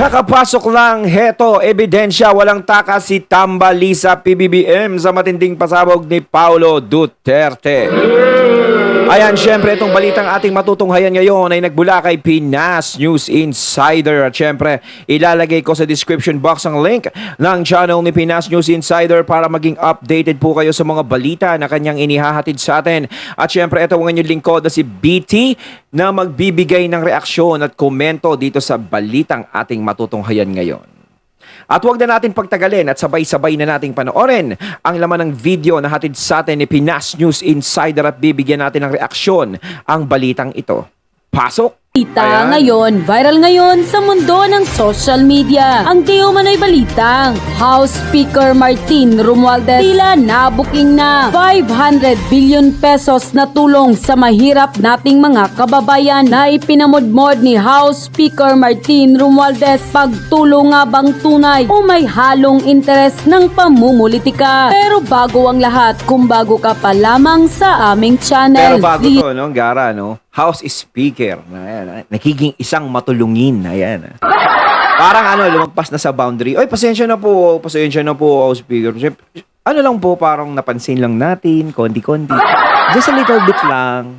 Kakapasok lang, heto, ebidensya, walang takas si Tambalisa PBBM sa matinding pasabog ni Paulo Duterte. Ayan, syempre itong balitang ating matutunghayan ngayon ay nagbula kay Pinas News Insider. At syempre, ilalagay ko sa description box ang link ng channel ni Pinas News Insider para maging updated po kayo sa mga balita na kanyang inihahatid sa atin. At syempre, ito ang inyong lingkod na si BT na magbibigay ng reaksyon at komento dito sa balitang ating matutunghayan ngayon. At huwag na natin pagtagalin at sabay-sabay na nating panoorin ang laman ng video na hatid sa atin ni Pinas News Insider at bibigyan natin ng reaksyon ang balitang ito. Pasok! Balita ngayon, viral ngayon sa mundo ng social media. Ang di umano'y balitang House Speaker Martin Romualdez tila nabuking na 500 billion pesos na tulong sa mahirap nating mga kababayan na ipinamudmod ni House Speaker Martin Romualdez. Pagtulong nga bang tunay o may halong interes ng pamumulitika? Pero bago ang lahat, kung bago ka pa lamang sa aming channel, Pero bago to, no, Gara, no? House Speaker. Ayan, nagiging isang matulungin. Ayan. Parang lumagpas na sa boundary. Oy, pasensya na po, House Speaker. Ano lang po, parang napansin lang natin, konti-konti. Just a little bit lang.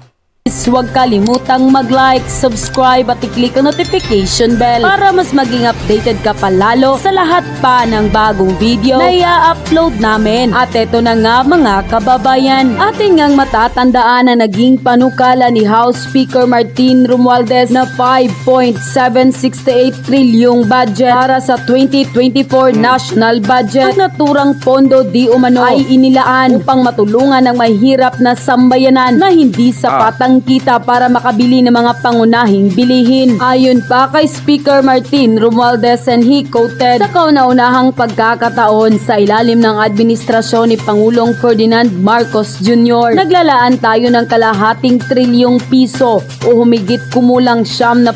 huwag kalimutang mag-like, subscribe at i-click ang notification bell para mas maging updated ka palalo sa lahat pa ng bagong video na i-upload namin. At eto na nga mga kababayan, ating ngang matatandaan na naging panukala ni House Speaker Martin Romualdez na 5.768 trilyong budget para sa 2024 national budget at naturang pondo di umano ay inilaan upang matulungan ang mahirap na sambayanan na hindi sapat ang kita para makabili ng mga pangunahing bilihin. Ayon pa kay Speaker Martin Romualdez, and he quoted, sa kauna-unahang pagkakataon sa ilalim ng administrasyon ni Pangulong Ferdinand Marcos Jr., naglalaan tayo ng kalahating trilyong piso o humigit kumulang 9%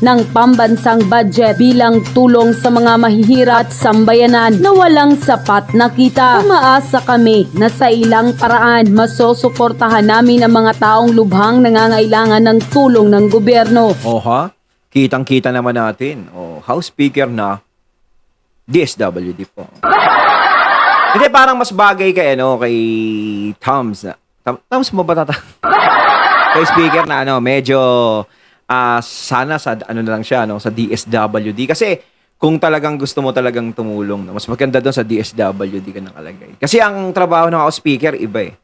ng pambansang budget bilang tulong sa mga mahihirap at sambayanan na walang sapat na kita. Umaasa kami na sa ilang paraan masusuportahan namin ang mga taong lubhang nangangailangan ng tulong ng gobyerno. Oha, kitang-kita naman natin. House Speaker na DSWD po. Hindi, parang mas bagay kay Toms na. Toms mo ba kay Speaker na medyo sana sa na lang siya sa DSWD, kasi kung talagang gusto mo talagang tumulong, mas maganda doon sa DSWD ka nakalagay. Kasi ang trabaho ng House Speaker iba eh.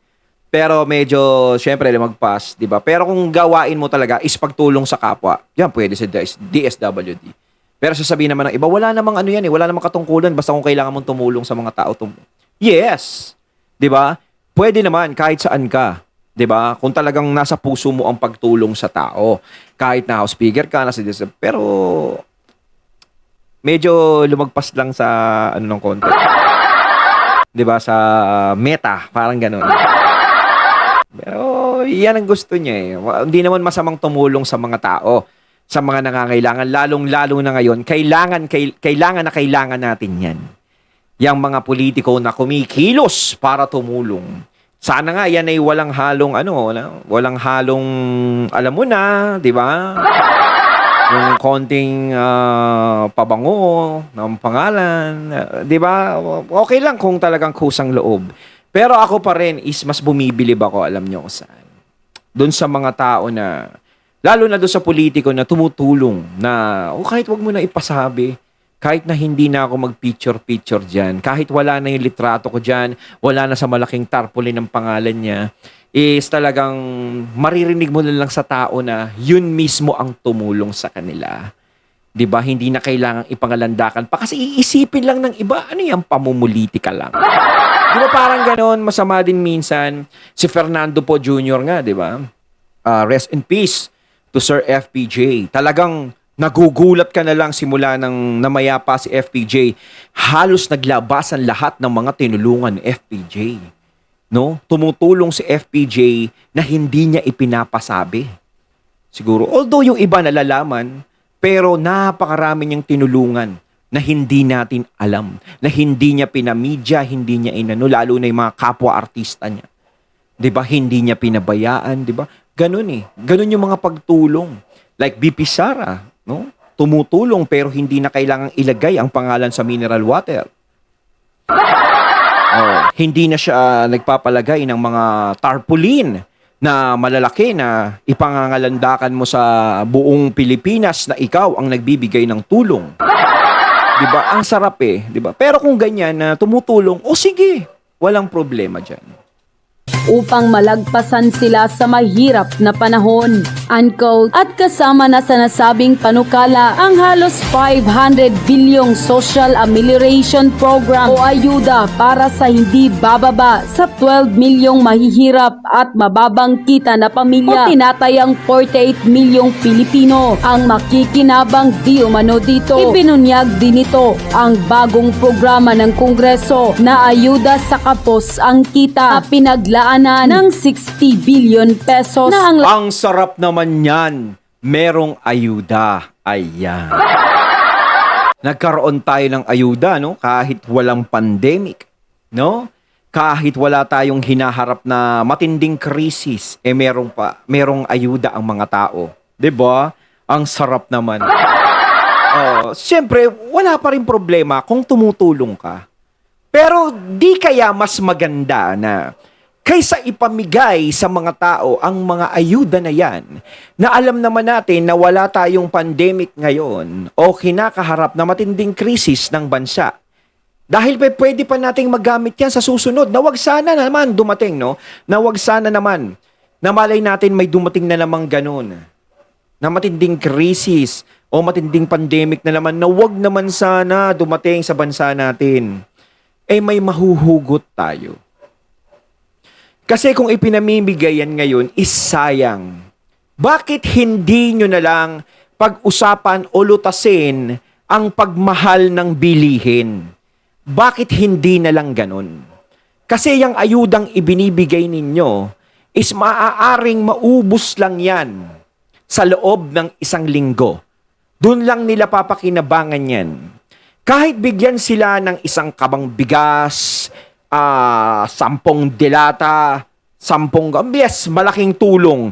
Pero medyo, syempre, lumagpas, di ba? Pero kung gawain mo talaga is pagtulong sa kapwa, yan, pwede sa DSWD. Pero sasabihin naman ng iba, wala namang yan eh, wala namang katungkulan, basta kung kailangan mong tumulong sa mga tao. Yes! Di ba? Pwede naman, kahit saan ka. Di ba? Kung talagang nasa puso mo ang pagtulong sa tao. Kahit na House Speaker ka, nasa DSWD. Pero, medyo lumagpas lang sa, ng konti. Di ba? Sa meta, parang gano'n. Pero yan ang gusto niya eh. Hindi naman masamang tumulong sa mga tao, sa mga nangangailangan, lalong-lalo na ngayon. Kailangan na kailangan natin yan. Yang mga politiko na kumikilos para tumulong. Sana nga yan ay walang halong walang halong alam mo na, di ba? Yung konting pabango ng pangalan, di ba? Okay lang kung talagang kusang loob. Pero ako pa rin is mas bumibilib ako, alam nyo kung saan. Doon sa mga tao na, lalo na doon sa politiko na tumutulong na, kahit wag mo na ipasabi, kahit na hindi na ako mag-picture-picture dyan, kahit wala na yung litrato ko dyan, wala na sa malaking tarpaulin ng pangalan niya, is talagang maririnig mo na lang sa tao na yun mismo ang tumulong sa kanila. 'Di ba? Hindi na kailangang ipangalandakan pa kasi iisipin lang ng iba, ano yung pamumulitika lang. Di ba parang ganon, masama din minsan. Si Fernando po Jr. nga, di ba? Rest in peace to Sir FPJ. Talagang nagugulat ka na lang simula ng namayapa si FPJ. Halos naglabasan lahat ng mga tinulungan ni FPJ. No? Tumutulong si FPJ na hindi niya ipinapasabi. Siguro, although yung iba nalalaman, pero napakarami niyang tinulungan na hindi natin alam, na hindi niya pinamedya, hindi niya lalo na yung mga kapwa-artista niya. 'Di ba? Hindi niya pinabayaan, 'di ba? Ganun eh. Ganun yung mga pagtulong. Like BP Sara, no? tumutulong pero hindi na kailangang ilagay ang pangalan sa mineral water. Hindi na siya nagpapalagay ng mga tarpaulin na malalaki na ipangangalandakan mo sa buong Pilipinas na ikaw ang nagbibigay ng tulong. 'Di ba? Ang sarap eh, 'di ba? Pero kung ganyan na tumutulong, o sige, walang problema diyan. Upang malagpasan sila sa mahirap na panahon. Unquote. At kasama na sa nasabing panukala ang halos 500 bilyong Social Amelioration Program o ayuda para sa hindi bababa sa 12 milyong mahihirap at mababang kita na pamilya o tinatayang 48 milyong Pilipino ang makikinabang di umano dito. Ibinunyag din ito ang bagong programa ng Kongreso na ayuda sa kapos ang kita na pinaglaanan ng 60 billion pesos na ang Sarap naman yan. Merong ayuda. Ayan. Nagkaroon tayo ng ayuda, no? Kahit walang pandemic, no? Kahit wala tayong hinaharap na matinding krisis, merong ayuda ang mga tao. 'Di ba? Ang sarap naman. Siyempre, wala pa rin problema kung tumutulong ka. Pero di kaya mas maganda na kaysa ipamigay sa mga tao ang mga ayuda na yan, na alam naman natin na wala tayong pandemic ngayon o kinakaharap na matinding krisis ng bansa. Dahil pwede pa nating magamit yan sa susunod, na wag sana naman dumating, no? Na wag sana naman, na malay natin may dumating na namang ganun, na matinding krisis o matinding pandemic na naman, na wag naman sana dumating sa bansa natin. May mahuhugot tayo. Kasi kung ipinamimigay yan ngayon, is sayang. Bakit hindi nyo na lang pag-usapan o lutasin ang pagmahal ng bilihin? Bakit hindi na lang ganun? Kasi yung ayudang ibinibigay ninyo is maaaring maubos lang yan sa loob ng isang linggo. Doon lang nila papakinabangan yan. Kahit bigyan sila ng isang kabang bigas, 10 dilata, 10 yes, malaking tulong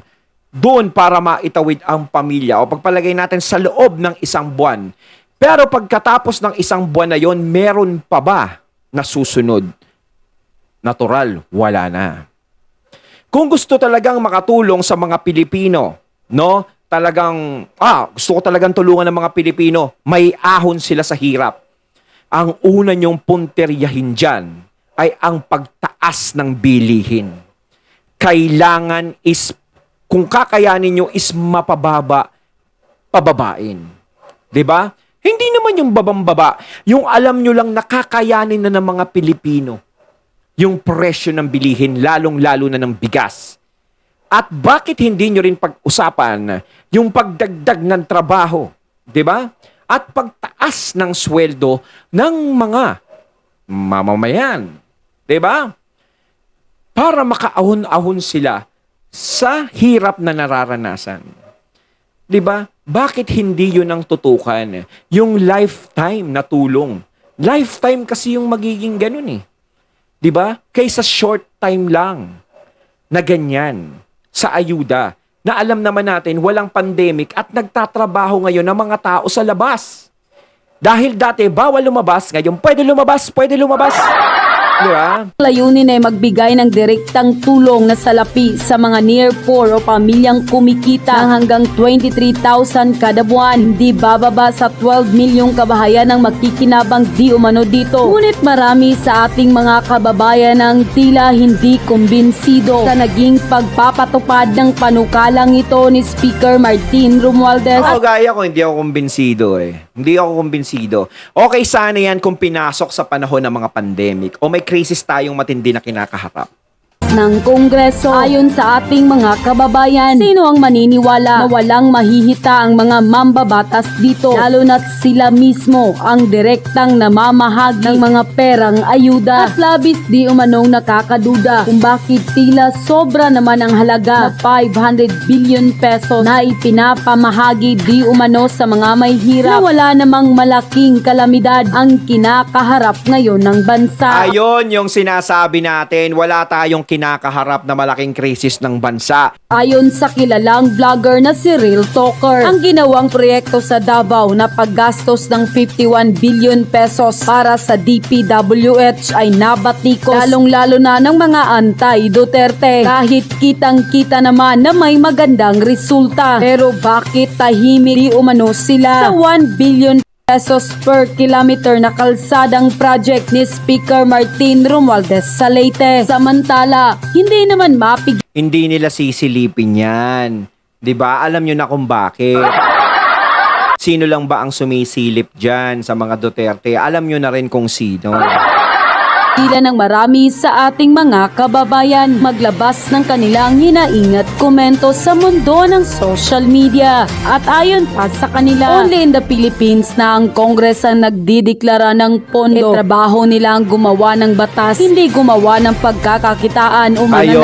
doon para maitawid ang pamilya o pagpalagay natin sa loob ng isang buwan. Pero pagkatapos ng isang buwan na yon, meron pa ba na susunod? Natural, wala na. Kung gusto talagang makatulong sa mga Pilipino, no? Talagang, gusto ko talagang tulungan ng mga Pilipino, may ahon sila sa hirap. Ang una nyong punteryahin dyan ay ang pagtaas ng bilihin. Kailangan is, kung kakayanin nyo is mapababa, pababain. 'Di ba? Hindi naman yung babang-baba, yung alam nyo lang nakakayanin na ng mga Pilipino. Yung presyo ng bilihin, lalong-lalo na ng bigas. At bakit hindi nyo rin pag-usapan yung pagdagdag ng trabaho? 'Di ba? At pagtaas ng sweldo ng mga mamamayan. 'Di ba? Para makaahon-ahon sila sa hirap na nararanasan. 'Di ba? Bakit hindi 'yun ang tutukan? Yung lifetime na tulong. Lifetime kasi yung magiging ganun eh. 'Di ba? Kaysa short time lang na ganyan sa ayuda. Na alam naman natin walang pandemic at nagtatrabaho ngayon ng mga tao sa labas. Dahil dati bawal lumabas, ngayon pwede lumabas. Di ba? layunin ay magbigay ng direktang tulong na salapi sa mga near poor o pamilyang kumikita ng hanggang 23,000 kada buwan. Hindi bababa sa 12 milyong kabahayan ang makikinabang di umano dito. Ngunit marami sa ating mga kababayan ang tila hindi kumbinsido sa naging pagpapatupad ng panukalang ito ni Speaker Martin Romualdez. Gaya ko, hindi ako kumbinsido eh. Hindi ako kumbinsido. Okay sana yan kung pinasok sa panahon ng mga pandemic o may krisis tayong matindi na kinakaharap. Ng Kongreso. Ayon sa ating mga kababayan, sino ang maniniwala na walang mahihita ang mga mambabatas dito? Lalo na't sila mismo ang direktang namamahagi ng mga perang ayuda. At labis di umanong nakakaduda kung bakit tila sobra naman ang halaga na 500 billion pesos na ipinapamahagi di umano sa mga may hirap na wala namang malaking kalamidad ang kinakaharap ngayon ng bansa. Ayon yung sinasabi natin, wala tayong kinakaharap na malaking krisis ng bansa. Ayon sa kilalang vlogger na si Real Talker, ang ginawang proyekto sa Davao na paggastos ng 51 billion pesos para sa DPWH ay nabatikos lalong-lalo na ng mga anti-Duterte kahit kitang-kita naman na may magandang resulta. Pero bakit tahimik di umano sila sa 1 billion pesos per kilometer na kalsadang project ni Speaker Martin Romualdez sa Leyte? Samantala, hindi naman mapig Hindi nila sisilipin yan. 'Di ba? Alam nyo na kung bakit. Sino lang ba ang sumisilip dyan sa mga Duterte? Alam nyo na rin kung sino. Tila ng marami sa ating mga kababayan maglabas ng kanilang hinaing at komento sa mundo ng social media. At ayon pa sa kanila, only in the Philippines na ang Congress ang nagdideklara ng pondo. Trabaho nila ang gumawa ng batas, hindi gumawa ng pagkakakitaan. Ayun.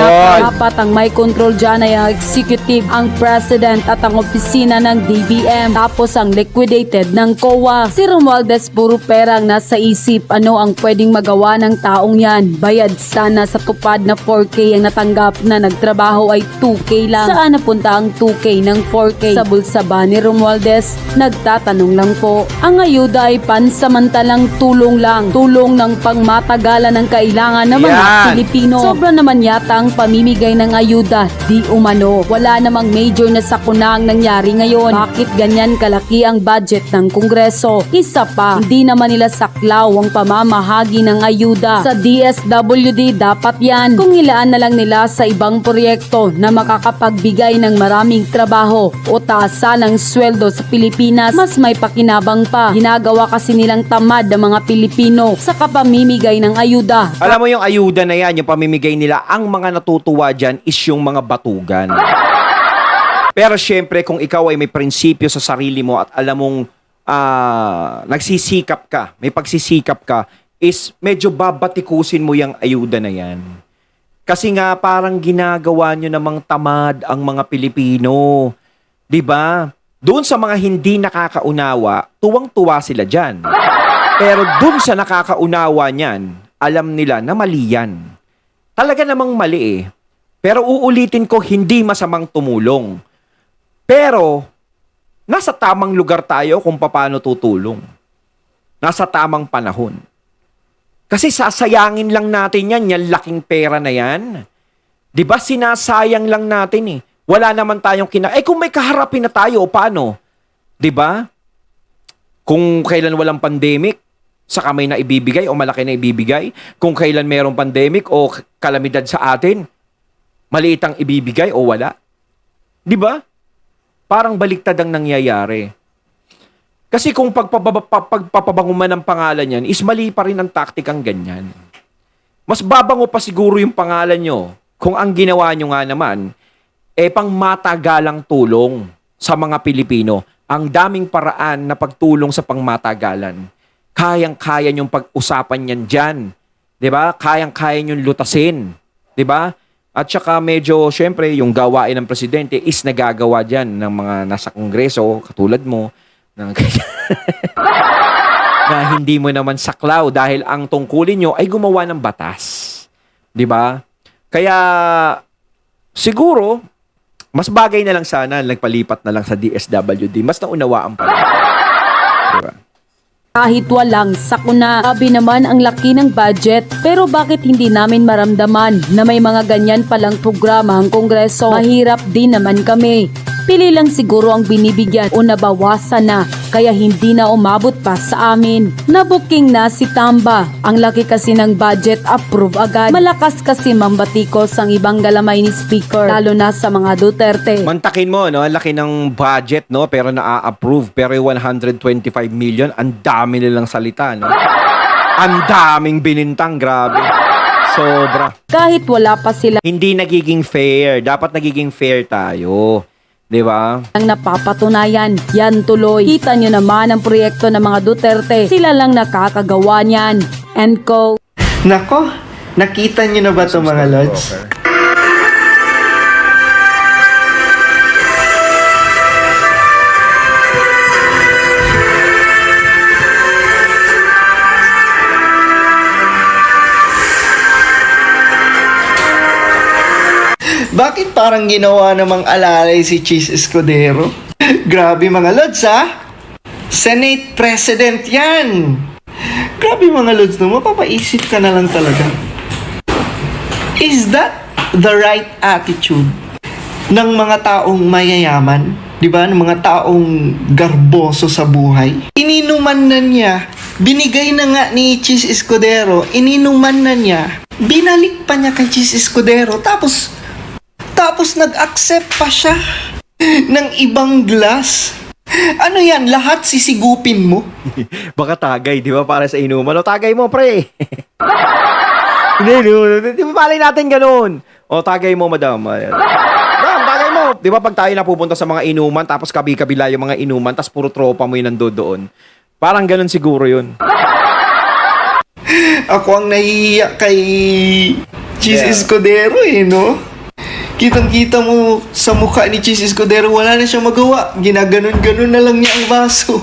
Dapat ang may control dyan ay ang executive, ang president at ang opisina ng DBM. Tapos ang liquidated ng COA. Si Romualdez puro perang nasa isip, ano ang pwedeng magawa ng taong yan. Bayad sana sa tupad na 4K ang natanggap na nagtrabaho ay 2K lang. Saan napunta ang 2K ng 4K? Sa bulsa ba ni Romualdez? Nagtatanong lang po. Ang ayuda ay pansamantalang tulong lang. Tulong ng pangmatagalan ng kailangan ng mga Yan. Pilipino. Sobra naman yata ang pamimigay ng ayuda. Di umano. Wala namang major na sakuna ang nangyari ngayon. Bakit ganyan kalaki ang budget ng Kongreso? Isa pa, hindi naman nila saklaw ang pamamahagi ng ayuda. Sa DSWD dapat yan. Kung hilaan na lang nila sa ibang proyekto na makakapagbigay ng maraming trabaho o taasan ng sweldo sa Pilipinas, mas may pakinabang pa. Ginagawa kasi nilang tamad ang mga Pilipino sa kapamimigay ng ayuda. Alam mo yung ayuda na yan, yung pamimigay nila, ang mga natutuwa dyan is yung mga batugan. Pero syempre, kung ikaw ay may prinsipyo sa sarili mo at alam mong nagsisikap ka, may pagsisikap ka, is medyo babatikusin mo yung ayuda na yan. Kasi nga parang ginagawa nyo namang tamad ang mga Pilipino. 'Di ba? Doon sa mga hindi nakakaunawa, tuwang-tuwa sila dyan. Pero doon sa nakakaunawa niyan, alam nila na mali yan. Talaga namang mali eh. Pero uulitin ko, hindi masamang tumulong. Pero, nasa tamang lugar tayo kung paano tutulong. Nasa tamang panahon. Kasi sasayangin lang natin yan, yung laking pera na yan. 'Di ba sinasayang lang natin eh. Wala naman tayong kung may kaharapin na tayo, paano? 'Di ba? Kung kailan walang pandemic, saka may na ibibigay o malaki na ibibigay. Kung kailan mayroong pandemic o kalamidad sa atin, maliit ang ibibigay o wala. 'Di ba? Parang baliktad ang nangyayari. Kasi kung pagpapabango man ang pangalan yan, is mali pa rin ang taktikang ganyan. Mas babango pa siguro yung pangalan nyo kung ang ginawa nyo nga naman, pang matagalang tulong sa mga Pilipino. Ang daming paraan na pagtulong sa pangmatagalan. Kayang-kaya nyong pag-usapan yan dyan. 'Di ba? Kayang-kaya nyong lutasin. 'Di ba? At saka medyo, syempre, yung gawain ng presidente is nagagawa dyan ng mga nasa kongreso, katulad mo, na hindi mo naman saklaw dahil ang tungkulin nyo ay gumawa ng batas. 'Di ba? Kaya siguro mas bagay na lang sana nagpalipat na lang sa DSWD. Mas naunawaan pa. 'Di ba? Kahit walang sakuna, sabi naman ang laki ng budget, pero bakit hindi namin maramdaman na may mga ganyan palang programa ang Kongreso? Mahirap din naman kami. Pili lang siguro ang binibigyan o nabawasan na, kaya hindi na umabot pa sa amin. Nabuking na si Tamba. Ang laki kasi ng budget, approve agad. Malakas kasi mambatikos ang ibang galamay ni Speaker, lalo na sa mga Duterte. Mantakin mo, no? Ang laki ng budget, no? Pero na-approve. Pero 125 million, ang dami nilang salita, no? Ang daming binintang, grabe. Sobra. Kahit wala pa sila Hindi nagiging fair. Dapat nagiging fair tayo. 'Di ba? ang napapatunayan, yan tuloy. Kita nyo naman ang proyekto ng mga Duterte. Sila lang nakakagawa niyan. And co. Nako, nakita niyo na ba ito mga lods? Bakit parang ginawa namang alalay si Cheese Escudero? Grabe mga lods ha? Senate President yan! Grabe mga lods no, mapapaisip ka na lang talaga. Is that the right attitude ng mga taong mayayaman? Diba? Ng mga taong garboso sa buhay? Ininuman na niya, binigay na nga ni Cheese Escudero, ininuman na niya, binalik pa niya kay Cheese Escudero, tapos nag-accept pa siya ng ibang glass. Ano yan? Lahat sisigupin mo? Baka tagay, di ba? Para sa inuman. O, tagay mo, pre. Hindi, di ba malay natin ganun? O, tagay mo, madam. Madam, tagay mo. Di ba pag tayo napupunta sa mga inuman, tapos kabi-kabila yung mga inuman, tapos puro tropa mo yung nandoon. Parang ganun siguro yun. Ako ang nahihiya kay Cheese Escudero no? Kitang-kita mo sa mukha ni Cheese Escudero, wala na siyang magawa. Ginaganon-ganon na lang niya ang baso.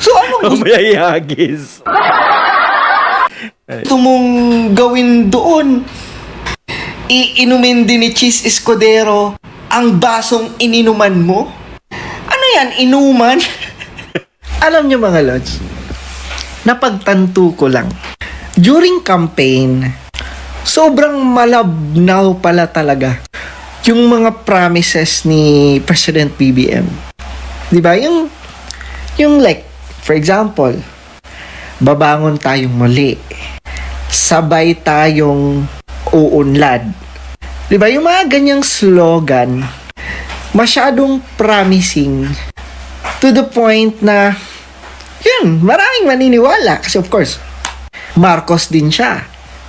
So ano gusto Mayayagis. mong gawin doon? Iinumin din ni Cheese Escudero ang basong ininuman mo? Ano yan, inuman? Alam niyo mga lods, napagtanto ko lang, during campaign, sobrang malabnaw pala talaga yung mga promises ni President BBM. Di ba? Yung like, for example, babangon tayong muli. Sabay tayong uunlad. Di ba? Yung mga ganyang slogan, masyadong promising to the point na yun, maraming maniniwala. Kasi of course, Marcos din siya.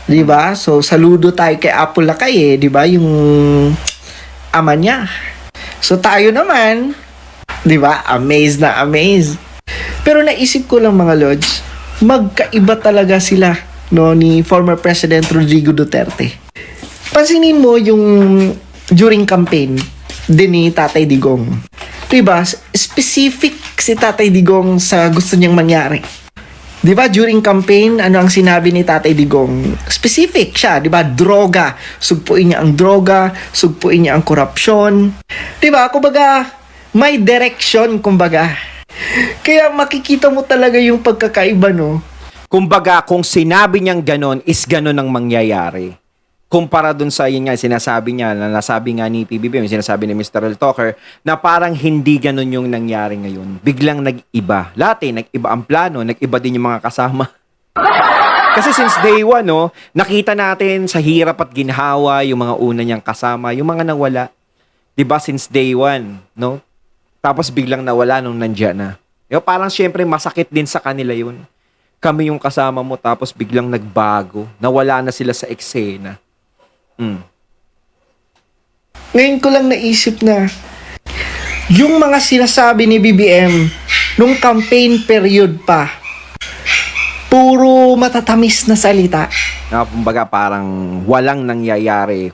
'Di ba? So saludo tayo kay Apple Lakay 'di ba? Yung ama niya. So tayo naman, 'di ba? Amazed na amazed. Pero naisip ko lang mga lods, magkaiba talaga sila no ni former President Rodrigo Duterte. Pansinin mo yung during campaign din ni Tatay Digong. 'Di ba? Specific si Tatay Digong sa gusto niyang mangyari. Di ba, during campaign, ano ang sinabi ni Tatay Digong? Specific siya, di ba? Droga. Sugpuin niya ang droga, sugpuin niya ang korupsyon. Di ba? Kumbaga, may direction, kumbaga. Kaya makikita mo talaga yung pagkakaiba, no? Kumbaga, kung sinabi niyang ganon, is ganon ang mangyayari. Kumpara dun sa yun nga, sinasabi niya, na nasabi nga ni PBBM, sinasabi ni Mr. Real Talker, na parang hindi ganon yung nangyari ngayon. Biglang nag-iba. Lahat nag-iba ang plano, nag-iba din yung mga kasama. Kasi since day one, no, nakita natin sa hirap at ginhawa yung mga una niyang kasama, yung mga nawala. 'Di ba since day one, no? Tapos biglang nawala nung nandiyan na. Yo, parang syempre masakit din sa kanila yun. Kami yung kasama mo, tapos biglang nagbago. Nawala na sila sa eksena. Ngayon ko lang naisip na yung mga sinasabi ni BBM nung campaign period pa, puro matatamis na salita. Kumbaga parang walang nangyayari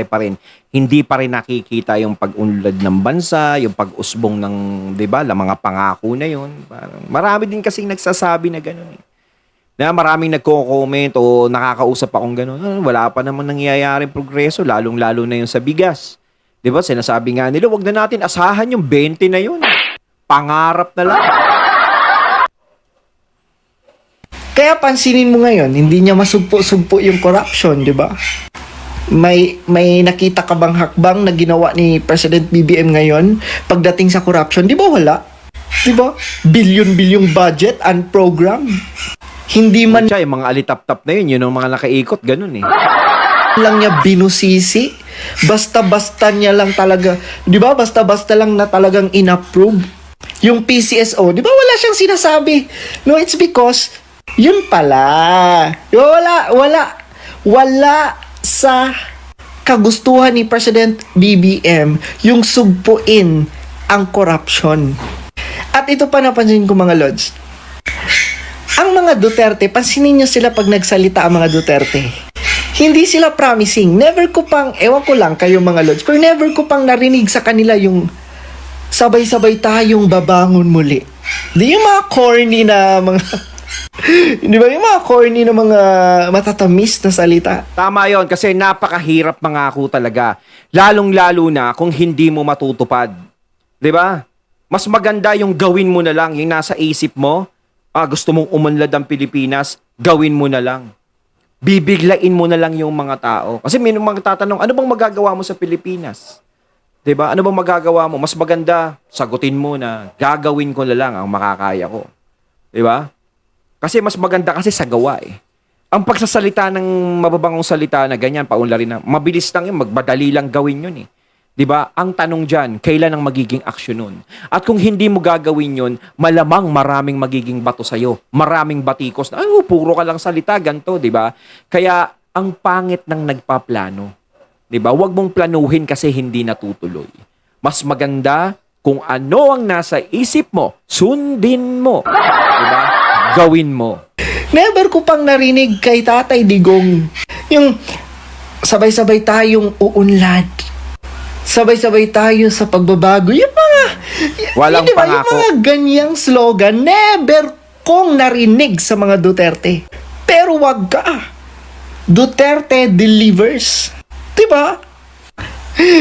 pa rin. Hindi pa rin nakikita yung pag-unlad ng bansa, yung pag-usbong ng, 'di ba, mga pangako na yun. Parang marami din kasing nagsasabi na gano'n eh. Na maraming nagko-comment o nakakausap akong gano'n, wala pa namang nangyayaring progreso, lalong-lalo na yung sa bigas. 'Di ba? Sinasabi nga nila, wag na natin asahan yung 20 na yun. Pangarap na lang. Kaya pansinin mo ngayon, hindi niya masugpo-sugpo yung corruption, di ba? May nakita ka bang hakbang na ginawa ni President BBM ngayon pagdating sa corruption? Di ba wala? Di ba? Billion-bilyong budget and program. Hindi man Siya, yung mga alitap-tap na yun ang mga nakaikot, ganun eh. lang niya binusisi. Basta-basta niya lang talaga, di ba? Basta-basta lang na talagang inapprove. Yung PCSO, di ba wala siyang sinasabi? No, it's because, yun pala. Wala sa kagustuhan ni President BBM yung sugpuin ang corruption. At ito pa napansin ko mga lods. Ang mga Duterte, pansinin nyo sila pag nagsalita ang mga Duterte. Hindi sila promising. Never ko pang, ewan ko lang kayo mga lods, pero never ko pang narinig sa kanila yung sabay-sabay tayong babangon muli. Di yung mga corny na mga Di ba yung mga corny na mga matatamis na salita? Tama yon kasi napakahirap mangako talaga. Lalong-lalo na kung hindi mo matutupad. 'Di ba? Mas maganda yung gawin mo na lang, yung nasa isip mo. Gusto mong umunlad ang Pilipinas, gawin mo na lang. Bibiglain mo na lang yung mga tao. Kasi may magtatanong, ano bang magagawa mo sa Pilipinas? 'Di ba? Ano bang magagawa mo? Mas maganda, sagutin mo na gagawin ko na lang ang makakaya ko. 'Di ba? Kasi mas maganda kasi sa gawa eh. Ang pagsasalita ng mababangong salita na ganyan, paunlarin na, mabilis lang yun, magmadali lang gawin yun eh. 'Di ba? Ang tanong dyan, kailan ang magiging aksyon nun? At kung hindi mo gagawin yun, malamang maraming magiging bato sa'yo. Maraming batikos na, puro ka lang salita, ganito, 'di ba? Kaya, ang pangit ng nagpaplano. 'Di ba? Huwag mong planuhin kasi hindi natutuloy. Mas maganda kung ano ang nasa isip mo, sundin mo. 'Di ba? Gawin mo. Never ko pang narinig kay Tatay Digong yung sabay-sabay tayong uunlad. Sabay-sabay tayo sa pagbabago. Yung mga, Walang di ba, pangako. yung mga ganyang slogan, never kong narinig sa mga Duterte. Pero wag ka. Duterte delivers. Diba?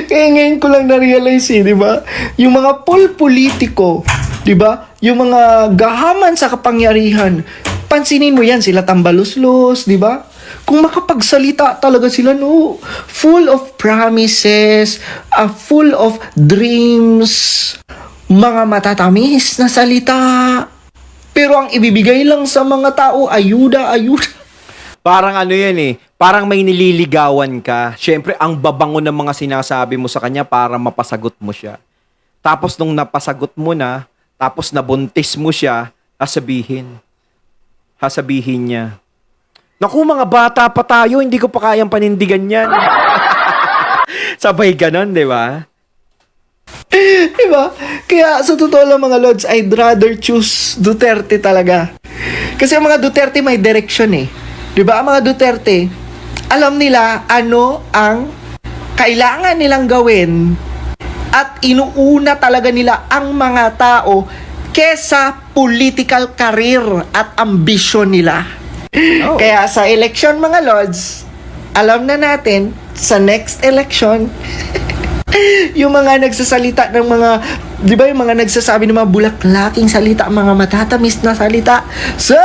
Kaya ngayon ko lang na-realize diba? Yung mga politiko, diba? Yung mga gahaman sa kapangyarihan, pansinin mo yan, sila tambaluslos, diba? Kung makapagsalita talaga sila, no, full of promises, full of dreams, mga matatamis na salita. Pero ang ibibigay lang sa mga tao, ayuda. Parang ano yan eh, parang may nililigawan ka. Siyempre, ang babango ng mga sinasabi mo sa kanya para mapasagot mo siya. Tapos nung napasagot mo na, tapos nabuntis mo siya, sasabihin niya, naku, mga bata pa tayo, hindi ko pa kayang panindigan yan. Sabay ganon, di ba? Diba? Kaya sa totoo lang mga Lods, I'd rather choose Duterte talaga. Kasi ang mga Duterte may direction eh. Diba? Ang mga Duterte, alam nila ano ang kailangan nilang gawin at inuuna talaga nila ang mga tao kesa political career at ambisyon nila. Oh. Kaya sa election mga Lods, alam na natin sa next election yung mga nagsasalita ng mga, di ba yung mga nagsasabi ng mga bulaklaking salita, mga matatamis na salita, sus!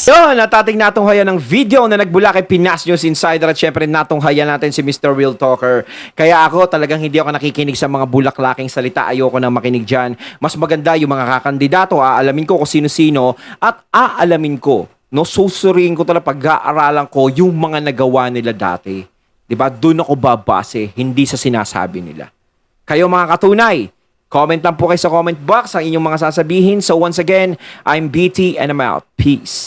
Yun, natating natunghayan ng video na nagbula kay Pinas News Insider at syempre natunghayan natin si Mr. Real Talker. Kaya ako talagang hindi ako nakikinig sa mga bulaklaking salita. Ayoko nang makinig dyan. Mas maganda yung mga kakandidato. Aalamin ko kung sino-sino at aalamin ko, no, susuriin ko talaga pag-aaralan ko yung mga nagawa nila dati. Diba? Doon ako babase, hindi sa sinasabi nila. Kayo mga katunay, comment lang po kayo sa comment box ang inyong mga sasabihin. So once again, I'm BT and I'm out. Peace.